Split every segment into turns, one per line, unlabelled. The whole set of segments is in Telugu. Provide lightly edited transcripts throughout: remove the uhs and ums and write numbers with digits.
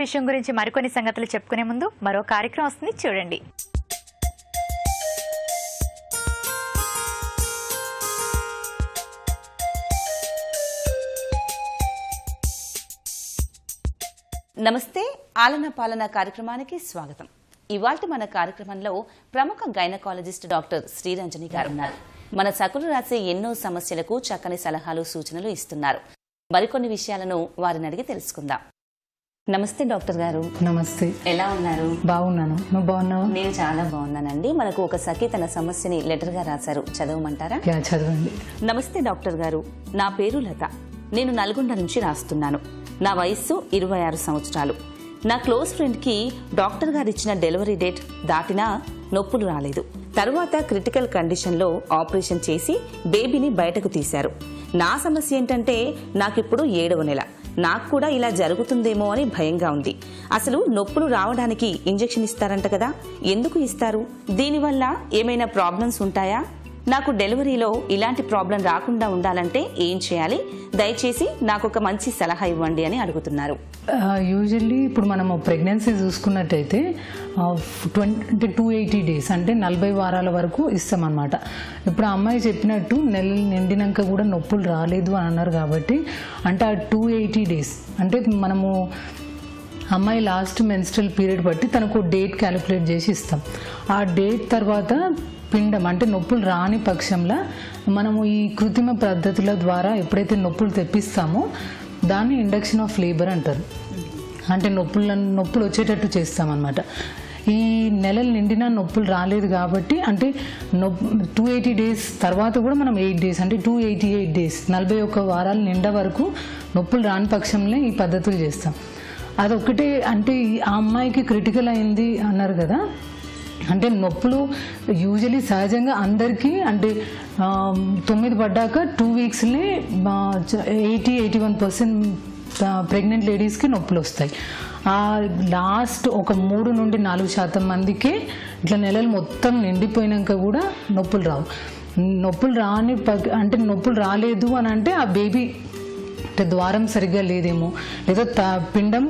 విషయం గురించి మరికొన్ని సంగతులు చెప్పుకునే ముందు మరో కార్యక్రమం వస్తుంది, చూడండి.
నమస్తే, ఆలన పాలన కార్యక్రమానికి స్వాగతం. ఇవాల్టి మన కార్యక్రమంలో ప్రముఖ గైనకాలజిస్ట్ డాక్టర్ శ్రీరంజని గారు ఉన్నారు. మన సకులు రాసే ఎన్నో సమస్యలకు చక్కని సలహాలు సూచనలు ఇస్తున్నారు. మరికొన్ని విషయాలను వారిని అడిగి తెలుసుకుందాం. నమస్తే డాక్టర్ గారు.
నమస్తే.
ఎలా ఉన్నారు?
బాగున్నాను. నువ్వు బాగున్నావు?
నేను చాలా బాగున్నానండి. మనకు ఒక సఖి తన సమస్యని లెటర్ గా రాశారు, చదవమంటారా?
చదవండి.
నమస్తే డాక్టర్ గారు, నా పేరు లత. నేను నల్గొండ నుంచి రాస్తున్నాను. నా వయస్సు 26 సంవత్సరాలు. నా క్లోజ్ ఫ్రెండ్ కి డాక్టర్ గారు ఇచ్చిన డెలివరీ డేట్ దాటినా నొప్పులు రాలేదు. తరువాత క్రిటికల్ కండిషన్ లో ఆపరేషన్ చేసి బేబీని బయటకు తీశారు. నా సమస్య ఏంటంటే నాకిప్పుడు 7వ నెల. నాకు కూడా ఇలా జరుగుతుందేమో అని భయంగా ఉంది. అసలు నొప్పులు రావడానికి ఇంజెక్షన్ ఇస్తారంట కదా, ఎందుకు ఇస్తారు? దీనివల్ల ఏమైనా ప్రాబ్లమ్స్ ఉంటాయా? నాకు డెలివరీలో ఇలాంటి ప్రాబ్లం రాకుండా ఉండాలంటే ఏం చేయాలి? దయచేసి నాకు ఒక మంచి సలహా ఇవ్వండి అని అడుగుతున్నారు.
యూజువల్లీ ఇప్పుడు మనము ప్రెగ్నెన్సీ చూసుకున్నట్టయితే 280 డేస్ అంటే 40 వారాల వరకు ఇస్తామన్నమాట. ఇప్పుడు ఆ అమ్మాయి చెప్పినట్టు నెలలు నిండినాక కూడా నొప్పులు రాలేదు అని అన్నారు కాబట్టి అంటే ఆ 280 డేస్ అంటే మనము అమ్మాయి లాస్ట్ మెన్స్ట్రల్ పీరియడ్ బట్టి తనకు డేట్ క్యాలిక్యులేట్ చేసి ఇస్తాం. ఆ డేట్ తర్వాత పిండం అంటే నొప్పులు రాని పక్షంలో మనము ఈ కృత్రిమ పద్ధతుల ద్వారా ఎప్పుడైతే నొప్పులు తెప్పిస్తామో దాన్ని ఇండక్షన్ ఆఫ్ లేబర్ అంటారు. అంటే నొప్పులు వచ్చేటట్టు చేస్తామన్నమాట. ఈ నెలలు నిండినా నొప్పులు రాలేదు కాబట్టి అంటే 280 డేస్ తర్వాత కూడా మనం 8 డేస్ అంటే 288 డేస్ 41 వారాలు నిండా వరకు నొప్పులు రాని పక్షంలో ఈ పద్ధతులు చేస్తాం. అదొక్కటే. అంటే ఆ అమ్మాయికి క్రిటికల్ అయింది అన్నారు కదా, అంటే నొప్పులు యూజువలీ సహజంగా అందరికీ అంటే 9 పడ్డాక 2 వీక్స్లే 80-81% ప్రెగ్నెంట్ లేడీస్కి నొప్పులు వస్తాయి. లాస్ట్ ఒక 3 నుండి 4% మందికే ఇట్లా నెలలు మొత్తం నిండిపోయినాక కూడా నొప్పులు రావు. నొప్పులు రాని అంటే నొప్పులు రాలేదు అని అంటే ఆ బేబీ అంటే ద్వారం సరిగ్గా లేదేమో, లేదా పిండం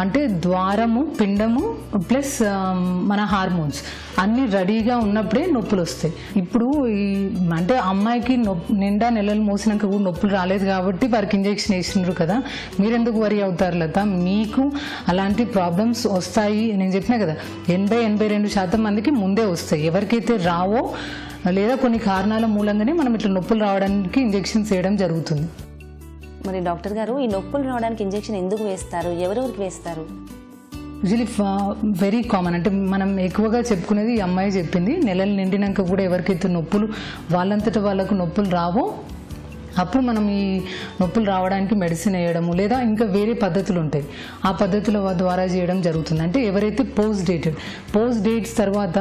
అంటే ద్వారము పిండము ప్లస్ మన హార్మోన్స్ అన్నీ రెడీగా ఉన్నప్పుడే నొప్పులు వస్తాయి. ఇప్పుడు ఈ అంటే అమ్మాయికి నిండా నెలలు మోసినాక కూడా నొప్పులు రాలేదు కాబట్టి వారికి ఇంజెక్షన్ వేసినారు కదా, మీరెందుకు వరి అవుతారు లత? మీకు అలాంటి ప్రాబ్లమ్స్ వస్తాయి. నేను చెప్పినా కదా 80-82% మందికి ముందే వస్తాయి. ఎవరికైతే రావో లేదా కొన్ని కారణాల మూలంగానే మనం ఇట్లా నొప్పులు రావడానికి ఇంజెక్షన్స్ వేయడం జరుగుతుంది.
మరి డాక్టర్ గారు, ఈ నొప్పులు రావడానికి ఇంజెక్షన్ ఎందుకు వేస్తారు? ఎవరెవరికి వేస్తారు?
Usually very common. అంటే మనం ఎక్కువగా చెప్పుకునేది ఈ అమ్మాయి చెప్పింది, నెలలు నిండినాక కూడా ఎవరికైతే నొప్పులు వాళ్ళంతటా వాళ్ళకు నొప్పులు రావో అప్పుడు మనం ఈ నొప్పులు రావడానికి మెడిసిన్ వేయడము లేదా ఇంకా వేరే పద్ధతులు ఉంటాయి, ఆ పద్ధతుల ద్వారా చేయడం జరుగుతుంది. అంటే ఎవరైతే పోస్ట్ డేట్స్ తర్వాత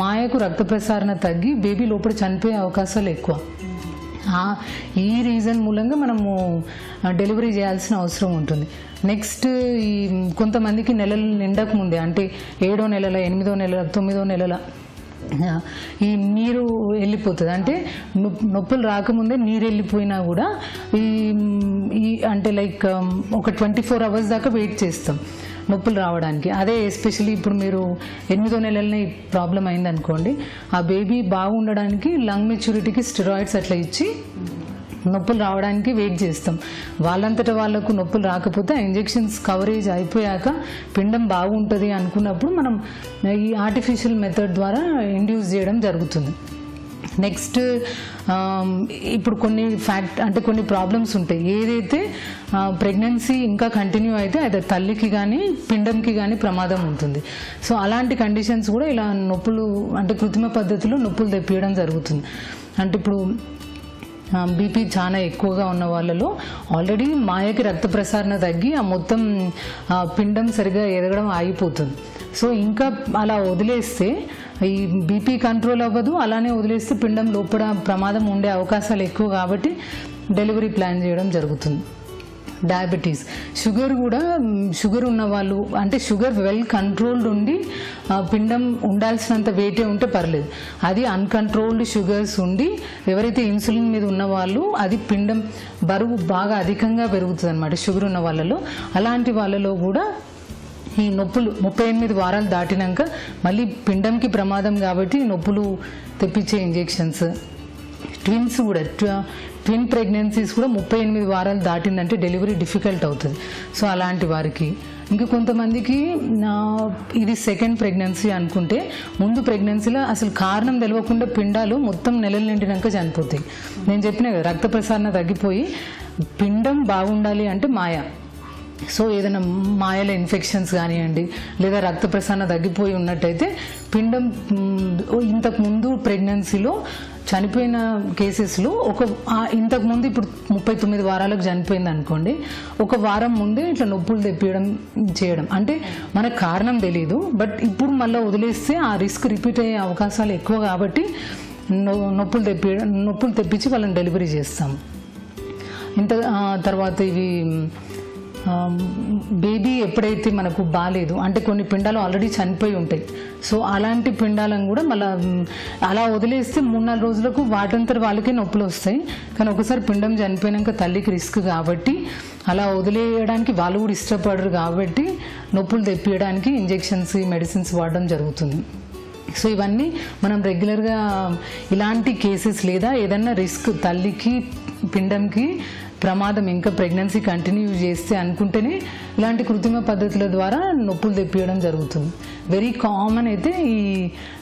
మాయకు రక్త ప్రసారణ తగ్గి బేబీ లోపల చనిపోయే అవకాశాలు ఎక్కువ. ఈ రీజన్ మూలంగా మనము డెలివరీ చేయాల్సిన అవసరం ఉంటుంది. నెక్స్ట్ ఈ కొంతమందికి నెలలు నిండక ముందే అంటే 7వ నెలల 8వ నెలల 9వ నెలల ఈ నీరు వెళ్ళిపోతుంది. అంటే నొప్పులు రాకముందే నీరు వెళ్ళిపోయినా కూడా ఈ అంటే లైక్ ఒక 24 అవర్స్ దాకా వెయిట్ చేస్తాం నొప్పులు రావడానికి. అదే ఎస్పెషల్లీ ఇప్పుడు మీరు 8వ నెలలనే ప్రాబ్లం అయింది అనుకోండి, ఆ బేబీ బాగుండడానికి లంగ్ మెచ్యూరిటీకి స్టెరాయిడ్స్ అట్లా ఇచ్చి నొప్పులు రావడానికి వెయిట్ చేస్తాం. వాళ్ళంతటా వాళ్ళకు నొప్పులు రాకపోతే ఇంజెక్షన్స్ కవరేజ్ అయిపోయాక పిండం బాగుంటుంది అనుకున్నప్పుడు మనం ఈ ఆర్టిఫిషియల్ మెథడ్ ద్వారా ఇండ్యూస్ చేయడం జరుగుతుంది. నెక్స్ట్ ఇప్పుడు కొన్ని ప్రాబ్లమ్స్ ఉంటాయి. ఏదైతే ప్రెగ్నెన్సీ ఇంకా కంటిన్యూ అయితే అయితే తల్లికి కానీ పిండంకి కానీ ప్రమాదం ఉంటుంది. సో అలాంటి కండిషన్స్ కూడా ఇలా నొప్పులు అంటే కృత్రిమ పద్ధతిలో నొప్పులు తెప్పియడం జరుగుతుంది. అంటే ఇప్పుడు బీపీ చాలా ఎక్కువగా ఉన్న వాళ్ళలో ఆల్రెడీ మాయకి రక్త ప్రసారణ తగ్గి ఆ మొత్తం పిండం సరిగా ఎదగడం ఆగిపోతుంది. సో ఇంకా అలా వదిలేస్తే ఈ బీపీ కంట్రోల్ అవ్వదు, అలానే వదిలేస్తే పిండం లోపల ప్రమాదం ఉండే అవకాశాలు ఎక్కువ కాబట్టి డెలివరీ ప్లాన్ చేయడం జరుగుతుంది. డయాబెటీస్, షుగర్ కూడా షుగర్ ఉన్న వాళ్ళు అంటే షుగర్ వెల్ కంట్రోల్డ్ ఉండి పిండం ఉండాల్సినంత వెయిటే ఉంటే పర్లేదు. అది అన్కంట్రోల్డ్ షుగర్స్ ఉండి ఎవరైతే ఇన్సులిన్ మీద ఉన్న వాళ్ళు అది పిండం బరువు బాగా అధికంగా పెరుగుతుంది అనమాట షుగర్ ఉన్న వాళ్ళలో. అలాంటి వాళ్ళలో కూడా ఈ నొప్పులు 38 వారాలు దాటినాక మళ్ళీ పిండంకి ప్రమాదం కాబట్టి నొప్పులు తెప్పించే ఇంజెక్షన్స్, ట్విన్స్ కూడా ట్విన్ ప్రెగ్నెన్సీస్ కూడా 38 వారాలు దాటిందంటే డెలివరీ డిఫికల్ట్ అవుతుంది. సో అలాంటి వారికి ఇంకా కొంతమందికి ఇది సెకండ్ ప్రెగ్నెన్సీ అనుకుంటే ముందు ప్రెగ్నెన్సీలో అసలు కారణం తెలియకుండా పిండాలు మొత్తం నెలలు నిండినాక చనిపోతాయి. నేను చెప్పిన కదా రక్త ప్రసరణ తగ్గిపోయి పిండం బాగుండాలి అంటే మాయ. సో ఏదైనా మాయల ఇన్ఫెక్షన్స్ కానివ్వండి లేదా రక్త ప్రసరణ తగ్గిపోయి ఉన్నట్టయితే పిండం ఇంతకు ముందు ప్రెగ్నెన్సీలో చనిపోయిన కేసెస్లో ఇంతకు ముందు ఇప్పుడు 39 వారాలకు చనిపోయింది అనుకోండి, ఒక వారం ముందే ఇట్లా నొప్పులు తెప్పియడం చేయడం అంటే మనకు కారణం తెలియదు. బట్ ఇప్పుడు మళ్ళీ వదిలేస్తే ఆ రిస్క్ రిపీట్ అయ్యే అవకాశాలు ఎక్కువ కాబట్టి నొప్పులు తెప్పించి వాళ్ళని డెలివరీ చేస్తాం. తర్వాత ఇవి బేబీ ఎప్పుడైతే మనకు బాగాలేదు అంటే కొన్ని పిండాలు ఆల్రెడీ చనిపోయి ఉంటాయి. సో అలాంటి పిండాలను కూడా మళ్ళీ అలా వదిలేస్తే 3-4 రోజులకు వాటంతర వాళ్ళకే నొప్పులు వస్తాయి. కానీ ఒకసారి పిండం చనిపోయినాక తల్లికి రిస్క్ కాబట్టి అలా వదిలేయడానికి వాళ్ళు కూడా ఇష్టపడరు కాబట్టి నొప్పులు తెప్పియడానికి ఇంజెక్షన్స్ మెడిసిన్స్ వాడడం జరుగుతుంది. సో ఇవన్నీ మనం రెగ్యులర్గా ఇలాంటి కేసెస్ లేదా ఏదన్నా రిస్క్ తల్లికి పిండంకి ప్రమాదం ఇంకా ప్రెగ్నెన్సీ కంటిన్యూ చేస్తే అనుకుంటేనే ఇలాంటి కృత్రిమ పద్ధతుల ద్వారా నొప్పులు తెప్పియడం జరుగుతుంది. వెరీ కామన్ అయితే ఈ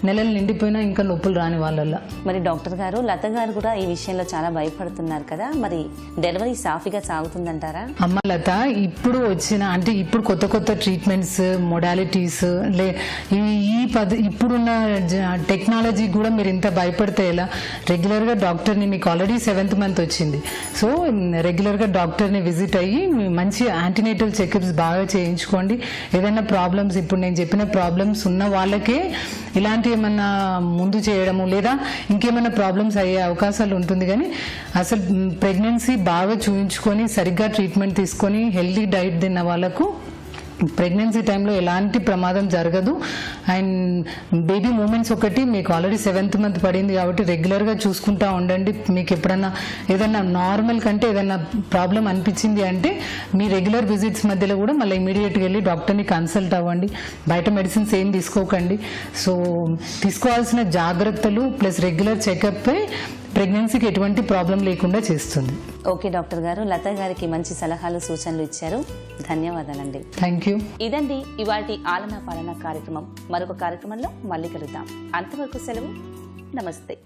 నెలలు నిండిపోయినా ఇంకా నొప్పులు రాని వాళ్ళల్లో.
మరి డాక్టర్ గారు లత గారు కూడా ఈ విషయంలో చాలా భయపడుతున్నారు కదా, మరి డెలివరీ సాఫీగా సాగుతుందంటారా?
అమ్మ లత, ఇప్పుడు వచ్చిన అంటే ఇప్పుడు కొత్త ట్రీట్మెంట్స్ మొడాలిటీస్ ఇప్పుడున్న టెక్నాలజీ కూడా మీరు ఇంత భయపడితే ఎలా? రెగ్యులర్గా డాక్టర్ని, మీకు ఆల్రెడీ 7th మంత్ వచ్చింది, సో రెగ్యులర్గా డాక్టర్ని విజిట్ అయ్యి మంచి యాంటీనేటల్ చెకప్స్ బాగా చేయించుకోండి. ఏదైనా ప్రాబ్లమ్స్ ఇప్పుడు నేను చెప్పిన ప్రాబ్లమ్స్ ఉన్న వాళ్ళకే ఇలాంటి ఏమన్నా ముందు చేయడము లేదా ఇంకేమైనా ప్రాబ్లమ్స్ అయ్యే అవకాశాలు ఉంటుంది. కానీ అసలు ప్రెగ్నెన్సీ బాగా చూయించుకొని సరిగ్గా ట్రీట్మెంట్ తీసుకొని హెల్దీ డైట్ తిన్న వాళ్ళకు ప్రెగ్నెన్సీ టైంలో ఎలాంటి ప్రమాదం జరగదు. అండ్ బేబీ మూమెంట్స్ ఒకటి మీకు ఆల్రెడీ 7th మంత్ పడింది కాబట్టి రెగ్యులర్గా చూసుకుంటూ ఉండండి. మీకు ఎప్పుడన్నా ఏదైనా నార్మల్ కంటే ఏదైనా ప్రాబ్లం అనిపించింది అంటే మీ రెగ్యులర్ విజిట్స్ మధ్యలో కూడా మళ్ళీ ఇమీడియట్గా వెళ్ళి డాక్టర్ని కన్సల్ట్ అవ్వండి. బయట మెడిసిన్స్ ఏం తీసుకోకండి. సో తీసుకోవాల్సిన జాగ్రత్తలు ప్లస్ రెగ్యులర్ చెకప్ ప్రెగ్నెన్సీకి ఎటువంటి ప్రాబ్లం లేకుండా చేస్తుంది.
ఓకే డాక్టర్ గారు, లత గారికి మంచి సలహాలు సూచనలు ఇచ్చారు. ధన్యవాదాలండి.
Thank you.
ఇదండి ఇవాల్టి ఆలనా పాలన కార్యక్రమం. మరొక కార్యక్రమంలో మళ్ళీ కలుద్దాం. అంతవరకు సెలవు. నమస్తే.